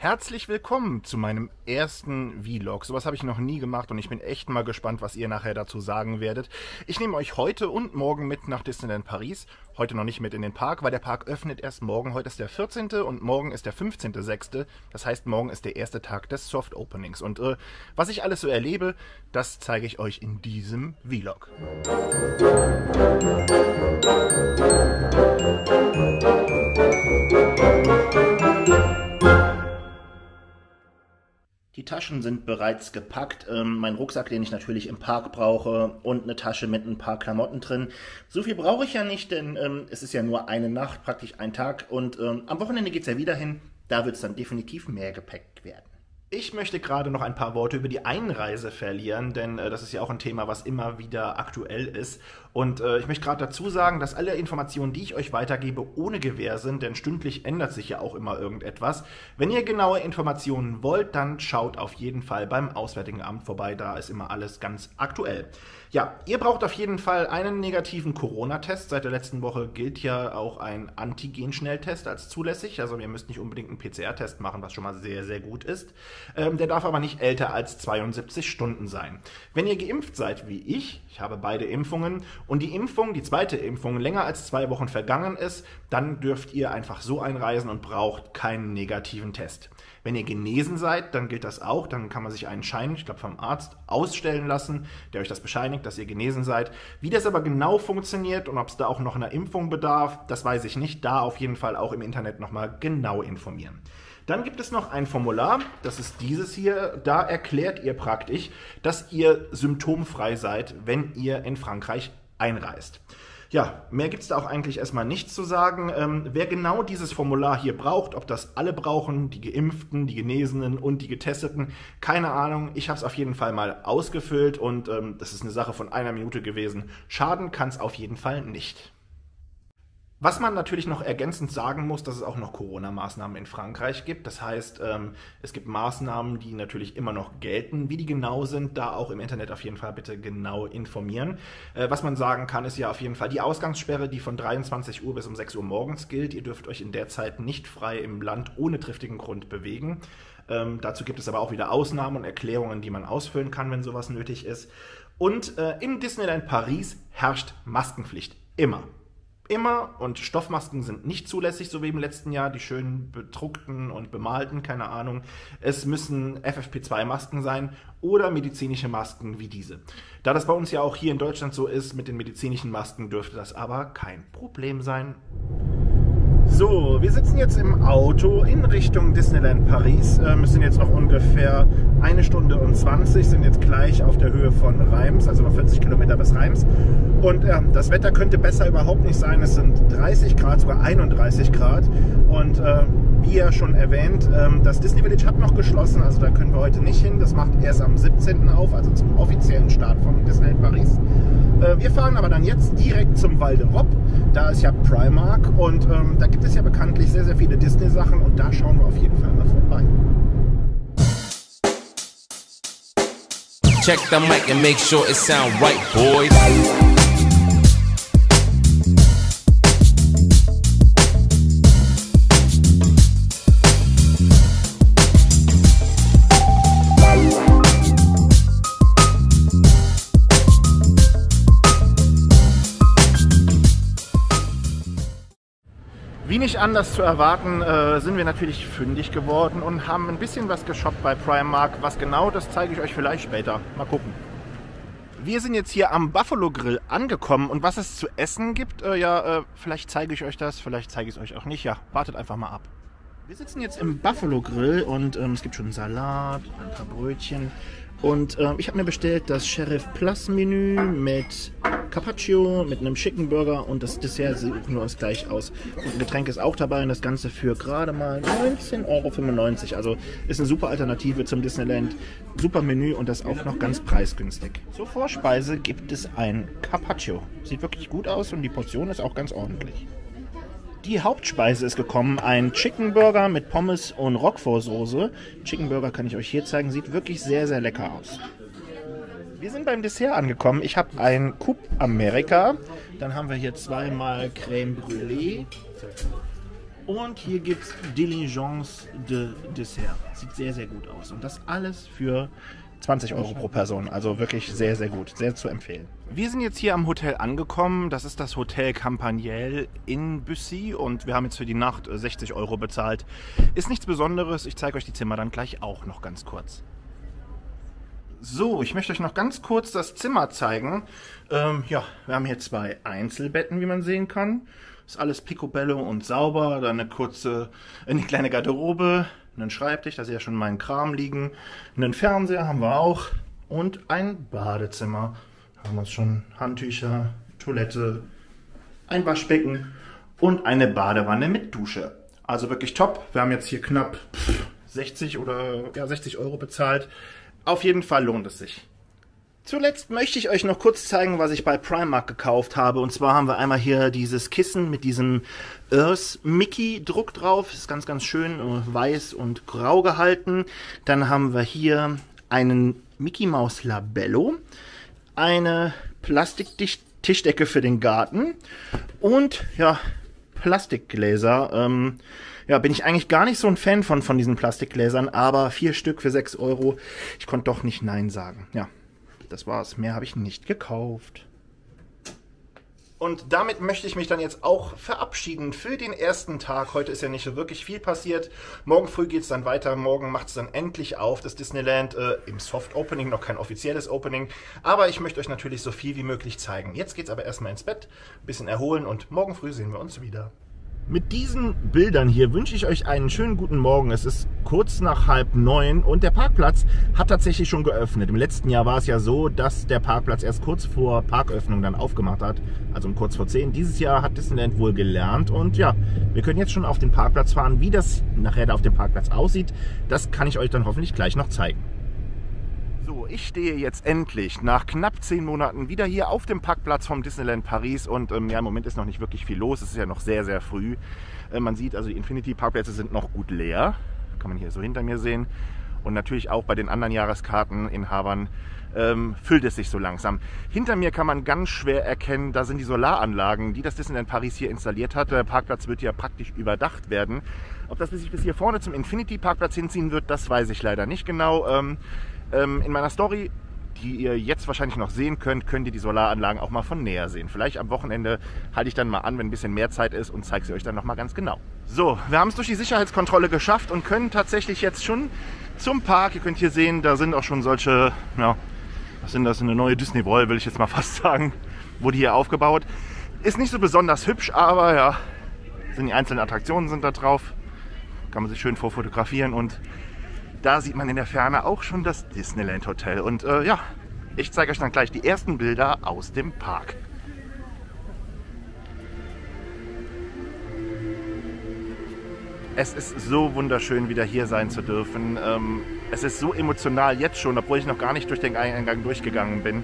Herzlich willkommen zu meinem ersten Vlog. Sowas habe ich noch nie gemacht und ich bin echt mal gespannt, was ihr nachher dazu sagen werdet. Ich nehme euch heute und morgen mit nach Disneyland Paris. Heute noch nicht mit in den Park, weil der Park öffnet erst morgen. Heute ist der 14. und morgen ist der 15.06. Das heißt, morgen ist der erste Tag des Soft Openings. Und was ich alles so erlebe, das zeige ich euch in diesem Vlog. Die Taschen sind bereits gepackt, mein Rucksack, den ich natürlich im Park brauche und eine Tasche mit ein paar Klamotten drin. So viel brauche ich ja nicht, denn es ist ja nur eine Nacht, praktisch ein Tag und am Wochenende geht es ja wieder hin, da wird es dann definitiv mehr Gepäck werden. Ich möchte gerade noch ein paar Worte über die Einreise verlieren, denn das ist ja auch ein Thema, was immer wieder aktuell ist. Und ich möchte gerade dazu sagen, dass alle Informationen, die ich euch weitergebe, ohne Gewähr sind, denn stündlich ändert sich ja auch immer irgendetwas. Wenn ihr genaue Informationen wollt, dann schaut auf jeden Fall beim Auswärtigen Amt vorbei, da ist immer alles ganz aktuell. Ja, ihr braucht auf jeden Fall einen negativen Corona-Test. Seit der letzten Woche gilt ja auch ein Antigen-Schnelltest als zulässig. Also ihr müsst nicht unbedingt einen PCR-Test machen, was schon mal sehr, sehr gut ist. Der darf aber nicht älter als 72 Stunden sein. Wenn ihr geimpft seid wie ich habe beide Impfungen, und die Impfung, die zweite Impfung, länger als 2 Wochen vergangen ist, dann dürft ihr einfach so einreisen und braucht keinen negativen Test. Wenn ihr genesen seid, dann gilt das auch, dann kann man sich einen Schein, ich glaube vom Arzt, ausstellen lassen, der euch das bescheinigt, dass ihr genesen seid. Wie das aber genau funktioniert und ob es da auch noch einer Impfung bedarf, das weiß ich nicht, da auf jeden Fall auch im Internet nochmal genau informieren. Dann gibt es noch ein Formular, das ist dieses hier, da erklärt ihr praktisch, dass ihr symptomfrei seid, wenn ihr in Frankreich einreist. Ja, mehr gibt es da auch eigentlich erstmal nichts zu sagen. Wer genau dieses Formular hier braucht, ob das alle brauchen, die Geimpften, die Genesenen und die Getesteten, keine Ahnung. Ich habe es auf jeden Fall mal ausgefüllt und das ist eine Sache von 1 Minute gewesen. Schaden kann es auf jeden Fall nicht. Was man natürlich noch ergänzend sagen muss, dass es auch noch Corona-Maßnahmen in Frankreich gibt. Das heißt, es gibt Maßnahmen, die natürlich immer noch gelten. Wie die genau sind, da auch im Internet auf jeden Fall bitte genau informieren. Was man sagen kann, ist ja auf jeden Fall die Ausgangssperre, die von 23 Uhr bis um 6 Uhr morgens gilt. Ihr dürft euch in der Zeit nicht frei im Land ohne triftigen Grund bewegen. Dazu gibt es aber auch wieder Ausnahmen und Erklärungen, die man ausfüllen kann, wenn sowas nötig ist. Und in Disneyland Paris herrscht Maskenpflicht. Immer. Immer, und Stoffmasken sind nicht zulässig, so wie im letzten Jahr, die schön bedruckten und bemalten, keine Ahnung. Es müssen FFP2-Masken sein oder medizinische Masken wie diese. Da das bei uns ja auch hier in Deutschland so ist, mit den medizinischen Masken dürfte das aber kein Problem sein. So, wir sitzen jetzt im Auto in Richtung Disneyland Paris. Wir sind jetzt noch ungefähr 1 Stunde und 20, sind jetzt gleich auf der Höhe von Reims, also noch 40 Kilometer bis Reims. Und das Wetter könnte besser überhaupt nicht sein. Es sind 30 Grad, sogar 31 Grad. Und wie ja schon erwähnt, das Disney Village hat noch geschlossen, also da können wir heute nicht hin. Das macht erst am 17. auf, also zum offiziellen Start von Disneyland Paris. Wir fahren aber dann jetzt direkt zum Val d'Europe. Da ist ja Primark und da gibt es ja bekanntlich sehr, sehr viele Disney-Sachen und da schauen wir auf jeden Fall mal vorbei. Check the mic and make sure it sound right, boys. Wie nicht anders zu erwarten, sind wir natürlich fündig geworden und haben ein bisschen was geshoppt bei Primark. Was genau, das zeige ich euch vielleicht später. Mal gucken. Wir sind jetzt hier am Buffalo Grill angekommen und was es zu essen gibt, vielleicht zeige ich euch das, vielleicht zeige ich es euch auch nicht. Ja, wartet einfach mal ab. Wir sitzen jetzt im Buffalo Grill und es gibt schon einen Salat, ein paar Brötchen. Und ich habe mir bestellt das Sheriff Plus Menü mit Carpaccio, mit einem Chicken Burger und das Dessert suchen wir uns gleich aus. Und ein Getränk ist auch dabei und das Ganze für gerade mal 19,95 €. Also ist eine super Alternative zum Disneyland. Super Menü und das auch noch ganz preisgünstig. Zur Vorspeise gibt es ein Carpaccio. Sieht wirklich gut aus und die Portion ist auch ganz ordentlich. Die Hauptspeise ist gekommen, ein Chicken Burger mit Pommes und Roquefort-Soße. Chicken Burger kann ich euch hier zeigen, sieht wirklich sehr, sehr lecker aus. Wir sind beim Dessert angekommen. Ich habe ein Coupe America, dann haben wir hier zweimal Crème Brûlée Und hier gibt es Diligence de Dessert. Sieht sehr, sehr gut aus. Und das alles für 20 Euro pro Person. Also wirklich sehr, sehr gut. Sehr zu empfehlen. Wir sind jetzt hier am Hotel angekommen. Das ist das Hotel Campaniel in Bussy. Und wir haben jetzt für die Nacht 60 Euro bezahlt. Ist nichts Besonderes. Ich zeige euch die Zimmer dann gleich auch noch ganz kurz. So, ich möchte euch noch ganz kurz das Zimmer zeigen. Ja, wir haben hier 2 Einzelbetten, wie man sehen kann. Ist alles picobello und sauber. Dann eine kleine Garderobe, einen Schreibtisch, da seht ihr schon meinen Kram liegen. Einen Fernseher haben wir auch und ein Badezimmer. Da haben wir schon Handtücher, Toilette, ein Waschbecken und eine Badewanne mit Dusche. Also wirklich top. Wir haben jetzt hier knapp 60 Euro bezahlt. Auf jeden Fall lohnt es sich. Zuletzt möchte ich euch noch kurz zeigen, was ich bei Primark gekauft habe. Und zwar haben wir einmal hier dieses Kissen mit diesem Earth Mickey Druck drauf. Ist ganz, ganz schön weiß und grau gehalten. Dann haben wir hier einen Mickey Maus Labello, eine Plastiktischdecke für den Garten und ja, Plastikgläser. Ja, bin ich eigentlich gar nicht so ein Fan von diesen Plastikgläsern, aber 4 Stück für 6 Euro. Ich konnte doch nicht Nein sagen. Ja. Das war's. Mehr habe ich nicht gekauft. Und damit möchte ich mich dann jetzt auch verabschieden für den ersten Tag. Heute ist ja nicht so wirklich viel passiert. Morgen früh geht es dann weiter. Morgen macht es dann endlich auf, das Disneyland im Soft Opening, noch kein offizielles Opening. Aber ich möchte euch natürlich so viel wie möglich zeigen. Jetzt geht es aber erstmal ins Bett, ein bisschen erholen und morgen früh sehen wir uns wieder. Mit diesen Bildern hier wünsche ich euch einen schönen guten Morgen. Es ist kurz nach 8:30 und der Parkplatz hat tatsächlich schon geöffnet. Im letzten Jahr war es ja so, dass der Parkplatz erst kurz vor Parköffnung dann aufgemacht hat, also um kurz vor 10. Dieses Jahr hat Disneyland wohl gelernt und ja, wir können jetzt schon auf den Parkplatz fahren. Wie das nachher da auf dem Parkplatz aussieht, das kann ich euch dann hoffentlich gleich noch zeigen. So, ich stehe jetzt endlich nach knapp 10 Monaten wieder hier auf dem Parkplatz vom Disneyland Paris und ja, im Moment ist noch nicht wirklich viel los, es ist ja noch sehr, sehr früh. Man sieht also, die Infinity-Parkplätze sind noch gut leer, kann man hier so hinter mir sehen. Und natürlich auch bei den anderen Jahreskarteninhabern füllt es sich so langsam. Hinter mir kann man ganz schwer erkennen, da sind die Solaranlagen, die das Disneyland Paris hier installiert hat. Der Parkplatz wird ja praktisch überdacht werden. Ob das sich bis hier vorne zum Infinity-Parkplatz hinziehen wird, das weiß ich leider nicht genau. In meiner Story, die ihr jetzt wahrscheinlich noch sehen könnt, könnt ihr die Solaranlagen auch mal von näher sehen. Vielleicht am Wochenende halte ich dann mal an, wenn ein bisschen mehr Zeit ist und zeige sie euch dann noch mal ganz genau. So, wir haben es durch die Sicherheitskontrolle geschafft und können tatsächlich jetzt schon zum Park. Ihr könnt hier sehen, da sind auch schon solche, ja, was sind das, eine neue Disney Wall, will ich jetzt mal fast sagen, wurde hier aufgebaut. Ist nicht so besonders hübsch, aber ja, sind die einzelnen Attraktionen sind da drauf. Kann man sich schön vorfotografieren und da sieht man in der Ferne auch schon das Disneyland Hotel. Und ja, ich zeige euch dann gleich die ersten Bilder aus dem Park. Es ist so wunderschön, wieder hier sein zu dürfen. Es ist so emotional jetzt schon, obwohl ich noch gar nicht durch den Eingang durchgegangen bin.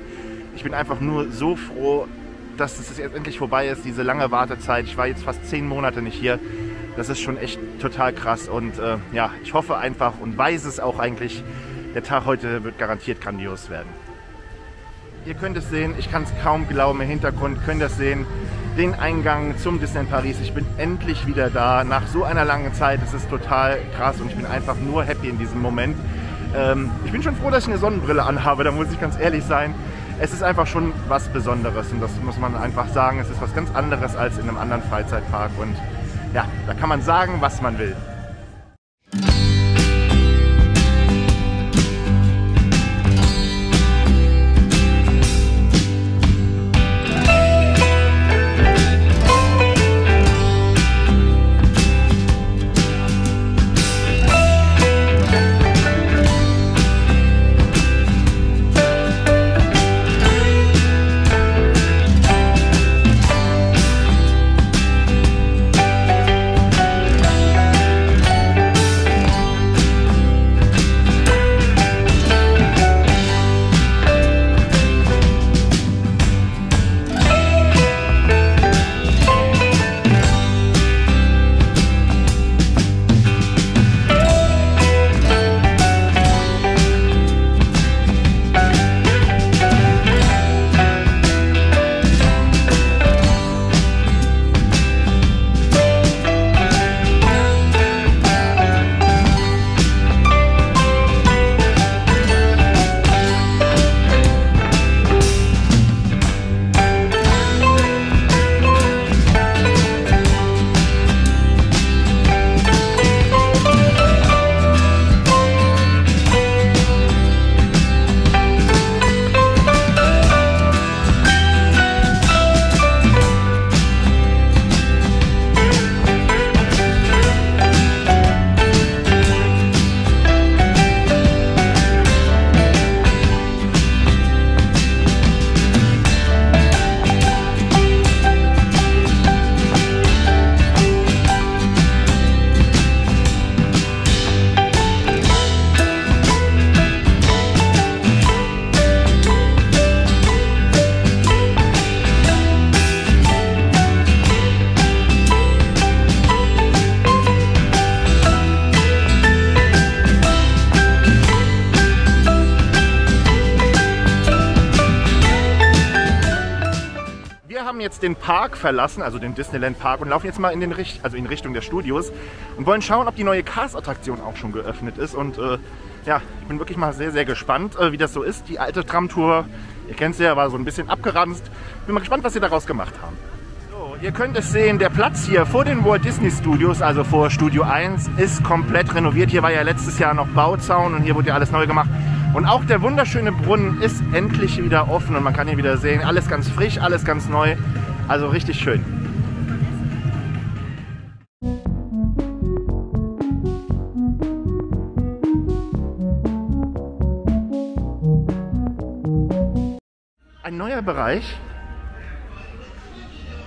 Ich bin einfach nur so froh, dass es jetzt endlich vorbei ist, diese lange Wartezeit. Ich war jetzt fast 10 Monate nicht hier. Das ist schon echt total krass und ja, ich hoffe einfach und weiß es auch eigentlich, der Tag heute wird garantiert grandios werden. Ihr könnt es sehen, ich kann es kaum glauben, im Hintergrund könnt ihr es sehen, den Eingang zum Disneyland Paris. Ich bin endlich wieder da, nach so einer langen Zeit. Es ist total krass und ich bin einfach nur happy in diesem Moment. Ich bin schon froh, dass ich eine Sonnenbrille anhabe, da muss ich ganz ehrlich sein. Es ist einfach schon was Besonderes und das muss man einfach sagen. Es ist was ganz anderes als in einem anderen Freizeitpark und ja, da kann man sagen, was man will. jetzt den Park verlassen, also den Disneyland Park, und laufen jetzt mal in Richtung der Studios und wollen schauen, ob die neue Cars-Attraktion auch schon geöffnet ist. Und ja, ich bin wirklich mal sehr, sehr gespannt, wie das so ist. Die alte Tramtour, ihr kennt sie ja, war so ein bisschen abgeranzt. Bin mal gespannt, was sie daraus gemacht haben. So, ihr könnt es sehen, der Platz hier vor den Walt Disney Studios, also vor Studio 1, ist komplett renoviert. Hier war ja letztes Jahr noch Bauzaun und hier wurde ja alles neu gemacht. Und auch der wunderschöne Brunnen ist endlich wieder offen und man kann ihn wieder sehen. Alles ganz frisch, alles ganz neu. Also richtig schön. Ein neuer Bereich,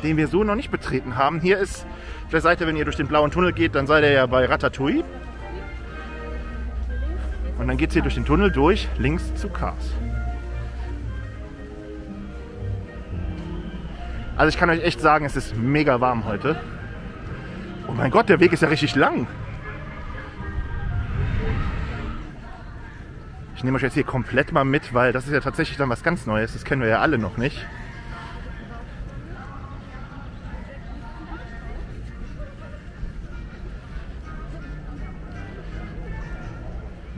den wir so noch nicht betreten haben. Hier ist auf der Seite, wenn ihr durch den blauen Tunnel geht, dann seid ihr ja bei Ratatouille. Und dann geht es hier durch den Tunnel durch, links zu Cars. Also ich kann euch echt sagen, es ist mega warm heute. Oh mein Gott, der Weg ist ja richtig lang. Ich nehme euch jetzt hier komplett mal mit, weil das ist ja tatsächlich dann was ganz Neues. Das kennen wir ja alle noch nicht.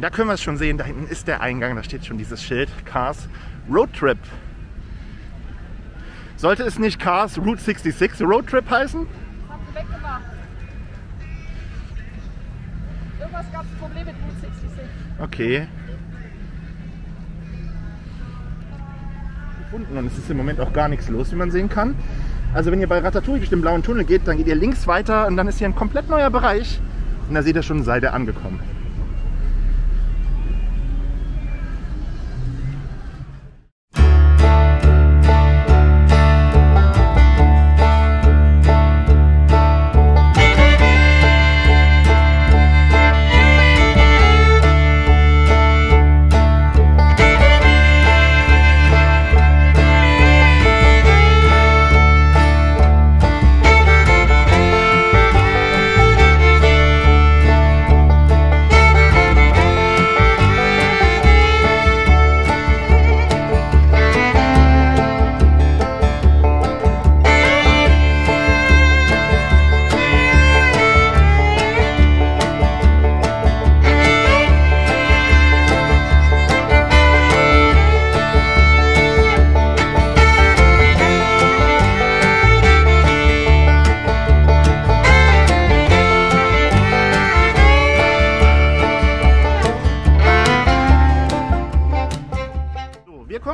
Da können wir es schon sehen, da hinten ist der Eingang, da steht schon dieses Schild, Cars Road Trip. Sollte es nicht Cars Route 66 Road Trip heißen? Haben sie weggemacht. Irgendwas gab es Probleme mit Route 66. Okay. Gefunden und es ist im Moment auch gar nichts los, wie man sehen kann. Also wenn ihr bei Ratatouille durch den blauen Tunnel geht, dann geht ihr links weiter und dann ist hier ein komplett neuer Bereich. Und da seht ihr schon, seid ihr angekommen.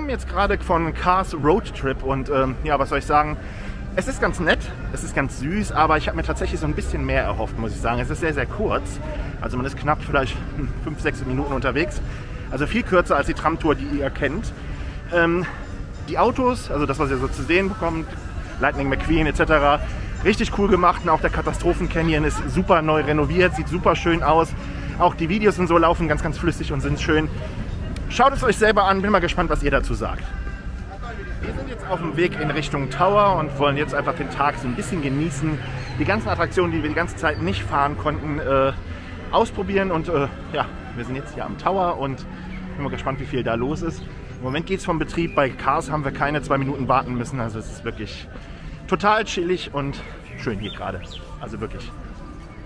Jetzt gerade von Cars Road Trip und ja, was soll ich sagen, es ist ganz nett, es ist ganz süß, aber ich habe mir tatsächlich so ein bisschen mehr erhofft, muss ich sagen. Es ist sehr, sehr kurz, also man ist knapp vielleicht 5-6 Minuten unterwegs, also viel kürzer als die Tramtour, die ihr kennt. Die Autos, also das, was ihr so zu sehen bekommt, Lightning McQueen etc., richtig cool gemacht und auch der Katastrophen-Canyon ist super neu renoviert, sieht super schön aus. Auch die Videos und so laufen ganz, ganz flüssig und sind schön. Schaut es euch selber an, bin mal gespannt, was ihr dazu sagt. Wir sind jetzt auf dem Weg in Richtung Tower und wollen jetzt einfach den Tag so ein bisschen genießen. Die ganzen Attraktionen, die wir die ganze Zeit nicht fahren konnten, ausprobieren. Und ja, wir sind jetzt hier am Tower und bin mal gespannt, wie viel da los ist. Im Moment geht es vom Betrieb. Bei Cars haben wir keine 2 Minuten warten müssen. Also es ist wirklich total chillig und schön hier gerade. Also wirklich.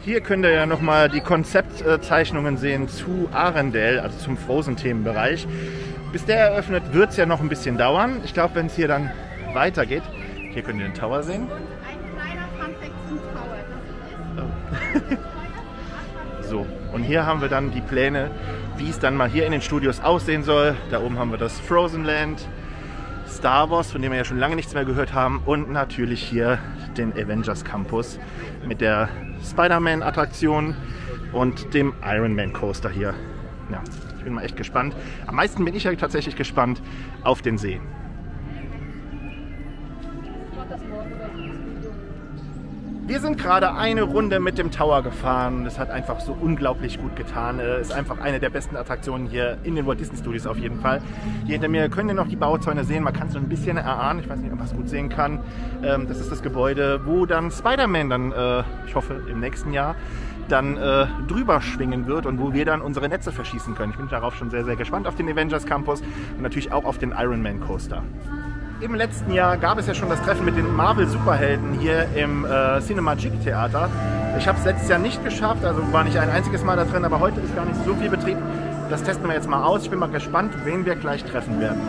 Hier könnt ihr ja nochmal die Konzeptzeichnungen sehen zu Arendelle, also zum Frozen-Themenbereich. Bis der eröffnet, wird es ja noch ein bisschen dauern. Ich glaube, wenn es hier dann weitergeht, hier könnt ihr den Tower sehen. Ein kleiner Funfact zum Tower. So, und hier haben wir dann die Pläne, wie es dann mal hier in den Studios aussehen soll. Da oben haben wir das Frozen Land, Star Wars, von dem wir ja schon lange nichts mehr gehört haben, und natürlich hier den Avengers Campus mit der Spider-Man-Attraktion und dem Iron Man Coaster hier. Ja, ich bin mal echt gespannt. Am meisten bin ich ja tatsächlich gespannt auf den See. Wir sind gerade eine Runde mit dem Tower gefahren. Es hat einfach so unglaublich gut getan. Ist einfach eine der besten Attraktionen hier in den Walt Disney Studios auf jeden Fall. Hier hinter mir könnt ihr noch die Bauzäune sehen. Man kann es so ein bisschen erahnen. Ich weiß nicht, ob man es gut sehen kann. Das ist das Gebäude, wo dann Spider-Man dann, ich hoffe im nächsten Jahr, dann drüber schwingen wird und wo wir dann unsere Netze verschießen können. Ich bin darauf schon sehr, sehr gespannt auf den Avengers Campus und natürlich auch auf den Iron Man Coaster. Im letzten Jahr gab es ja schon das Treffen mit den Marvel-Superhelden hier im Cinemagic-Theater. Ich habe es letztes Jahr nicht geschafft, also war nicht ein einziges Mal da drin, aber heute ist gar nicht so viel Betrieb. Das testen wir jetzt mal aus. Ich bin mal gespannt, wen wir gleich treffen werden.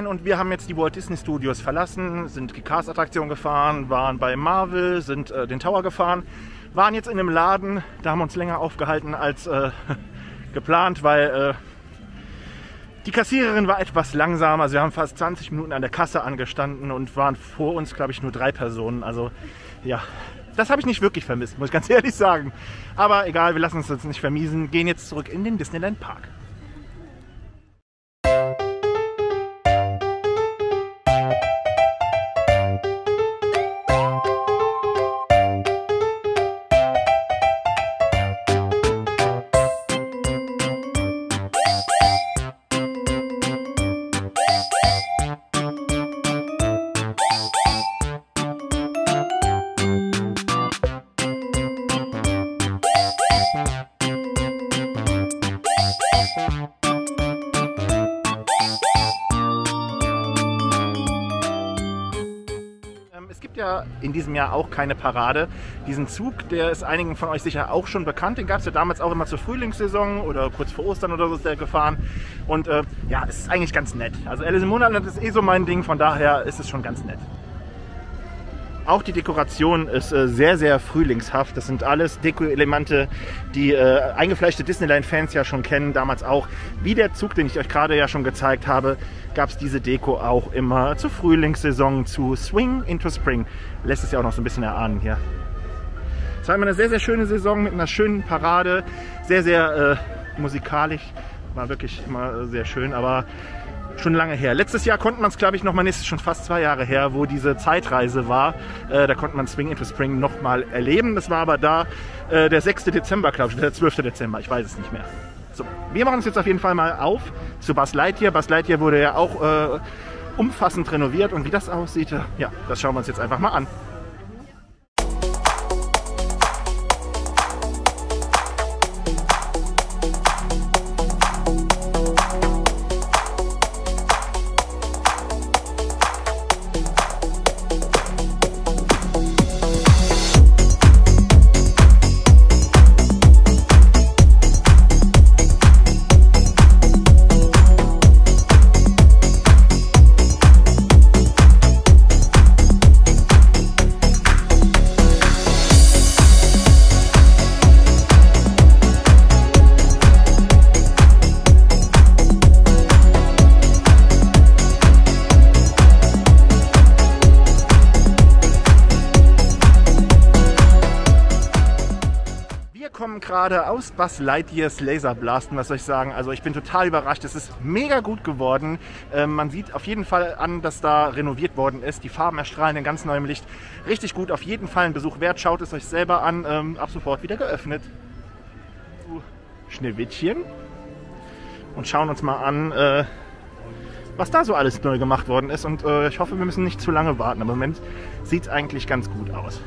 Und wir haben jetzt die Walt Disney Studios verlassen, sind die Cars-Attraktion gefahren, waren bei Marvel, sind den Tower gefahren, waren jetzt in einem Laden, da haben wir uns länger aufgehalten als geplant, weil die Kassiererin war etwas langsam, also wir haben fast 20 Minuten an der Kasse angestanden und waren vor uns, glaube ich, nur 3 Personen, also ja, das habe ich nicht wirklich vermisst, muss ich ganz ehrlich sagen. Aber egal, wir lassen uns jetzt nicht vermiesen, gehen jetzt zurück in den Disneyland Park. Ja, in diesem Jahr auch keine Parade. Diesen Zug, der ist einigen von euch sicher auch schon bekannt. Den gab es ja damals auch immer zur Frühlingssaison oder kurz vor Ostern oder so ist der gefahren. Und ja, es ist eigentlich ganz nett. Also Alice im Wunderland ist eh so mein Ding, von daher ist es schon ganz nett. Auch die Dekoration ist sehr, sehr frühlingshaft. Das sind alles Deko-Elemente, die eingefleischte Disneyland-Fans ja schon kennen. Damals auch, wie der Zug, den ich euch gerade ja schon gezeigt habe, gab es diese Deko auch immer zur Frühlingssaison, zu Swing into Spring. Lässt es ja auch noch so ein bisschen erahnen hier. Es war immer eine sehr, sehr schöne Saison mit einer schönen Parade. Sehr, sehr musikalisch. War wirklich immer sehr schön, aber schon lange her. Letztes Jahr konnte man es, glaube ich, nochmal, ist schon fast 2 Jahre her, wo diese Zeitreise war. Da konnte man Swing into Spring nochmal erleben. Das war aber da der 6. Dezember, glaube ich, der 12. Dezember, ich weiß es nicht mehr. So, wir machen uns jetzt auf jeden Fall mal auf zu Buzz Lightyear. Buzz Lightyear wurde ja auch umfassend renoviert und wie das aussieht, ja, das schauen wir uns jetzt einfach mal an. Gerade aus Buzz Lightyears Laserblasten, was soll ich sagen, also ich bin total überrascht, es ist mega gut geworden, man sieht auf jeden Fall an, dass da renoviert worden ist, die Farben erstrahlen in ganz neuem Licht, richtig gut, auf jeden Fall ein Besuch wert, schaut es euch selber an, ab sofort wieder geöffnet. Schneewittchen und schauen uns mal an, was da so alles neu gemacht worden ist und ich hoffe, wir müssen nicht zu lange warten, aber im Moment sieht es eigentlich ganz gut aus.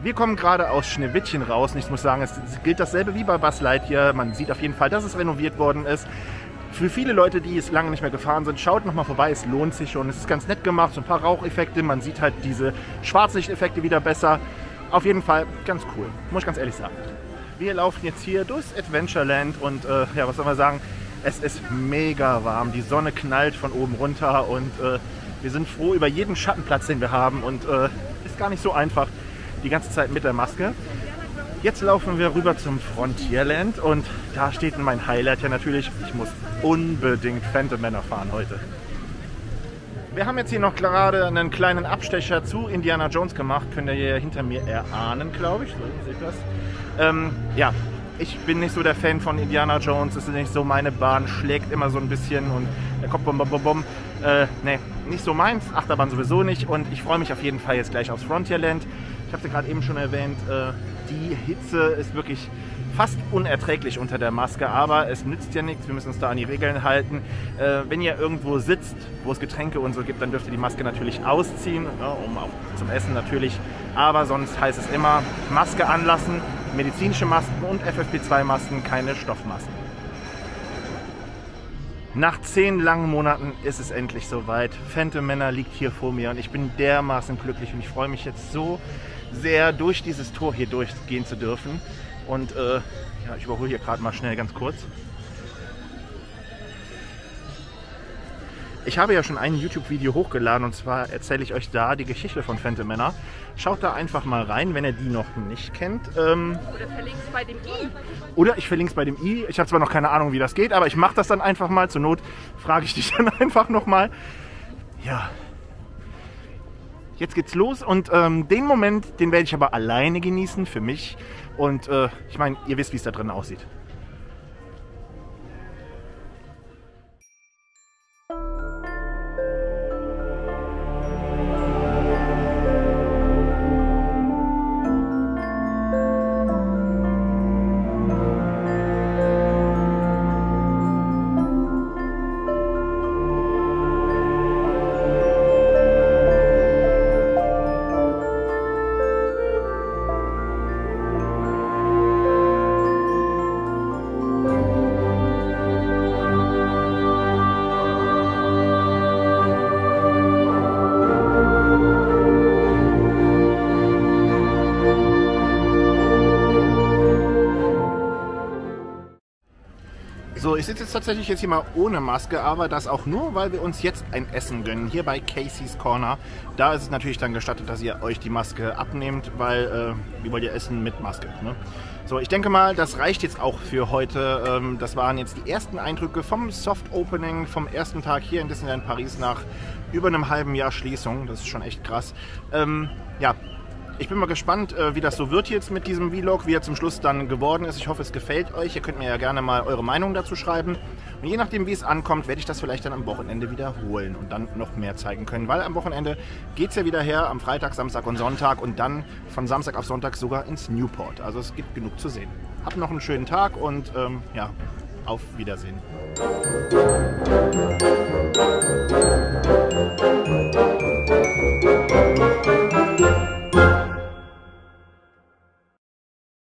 Wir kommen gerade aus Schneewittchen raus und ich muss sagen, es gilt dasselbe wie bei Buzz Lightyear. Man sieht auf jeden Fall, dass es renoviert worden ist. Für viele Leute, die es lange nicht mehr gefahren sind, schaut nochmal vorbei, es lohnt sich schon. Es ist ganz nett gemacht, so ein paar Raucheffekte, man sieht halt diese Schwarzlichteffekte wieder besser. Auf jeden Fall ganz cool, muss ich ganz ehrlich sagen. Wir laufen jetzt hier durchs Adventureland und ja, was soll man sagen, es ist mega warm. Die Sonne knallt von oben runter und wir sind froh über jeden Schattenplatz, den wir haben und ist gar nicht so einfach. Die ganze Zeit mit der Maske. Jetzt laufen wir rüber zum Frontierland und da steht mein Highlight ja natürlich, ich muss unbedingt Phantom Manor fahren heute. Wir haben jetzt hier noch gerade einen kleinen Abstecher zu Indiana Jones gemacht, könnt ihr hier hinter mir erahnen, glaube ich. So, seht ihr das? Ja, ich bin nicht so der Fan von Indiana Jones, das ist nicht so meine Bahn, schlägt immer so ein bisschen und der Kopf bom, bom, bom, bom. Nee, nicht so meins, Achterbahn sowieso nicht und ich freue mich auf jeden Fall jetzt gleich aufs Frontierland. Ich habe es ja gerade eben schon erwähnt, die Hitze ist wirklich fast unerträglich unter der Maske, aber es nützt ja nichts, wir müssen uns da an die Regeln halten. Wenn ihr irgendwo sitzt, wo es Getränke und so gibt, dann dürft ihr die Maske natürlich ausziehen, um auch zum Essen natürlich, aber sonst heißt es immer Maske anlassen, medizinische Masken und FFP2-Masken, keine Stoffmasken. Nach 10 langen Monaten ist es endlich soweit. Phantom Manor liegt hier vor mir und ich bin dermaßen glücklich und ich freue mich jetzt so sehr, durch dieses Tor hier durchgehen zu dürfen. Und ja, ich überhole hier gerade mal schnell ganz kurz. Ich habe ja schon ein YouTube-Video hochgeladen und zwar erzähle ich euch da die Geschichte von Phantom Manor. Schaut da einfach mal rein, wenn ihr die noch nicht kennt. Oder verlinkst bei dem I. Oder ich verlinke es bei dem I. Ich habe zwar noch keine Ahnung, wie das geht, aber ich mache das dann einfach mal. Zur Not frage ich dich dann einfach nochmal. Ja. Jetzt geht's los und den Moment, den werde ich aber alleine genießen, für mich. Und ich meine, ihr wisst, wie es da drin aussieht. So, ich sitze jetzt tatsächlich hier mal ohne Maske, aber das auch nur, weil wir uns jetzt ein Essen gönnen, hier bei Casey's Corner. Da ist es natürlich dann gestattet, dass ihr euch die Maske abnehmt, weil wie wollt ihr essen mit Maske, ne? So, ich denke mal, das reicht jetzt auch für heute. Das waren jetzt die ersten Eindrücke vom Soft Opening, vom ersten Tag hier in Disneyland Paris nach über einem halben Jahr Schließung. Das ist schon echt krass. Ja. Ich bin mal gespannt, wie das so wird jetzt mit diesem Vlog, wie er zum Schluss dann geworden ist. Ich hoffe, es gefällt euch. Ihr könnt mir ja gerne mal eure Meinung dazu schreiben. Und je nachdem, wie es ankommt, werde ich das vielleicht dann am Wochenende wiederholen und dann noch mehr zeigen können. Weil am Wochenende geht es ja wieder her, am Freitag, Samstag und Sonntag und dann von Samstag auf Sonntag sogar ins Newport. Also es gibt genug zu sehen. Habt noch einen schönen Tag und ja, auf Wiedersehen.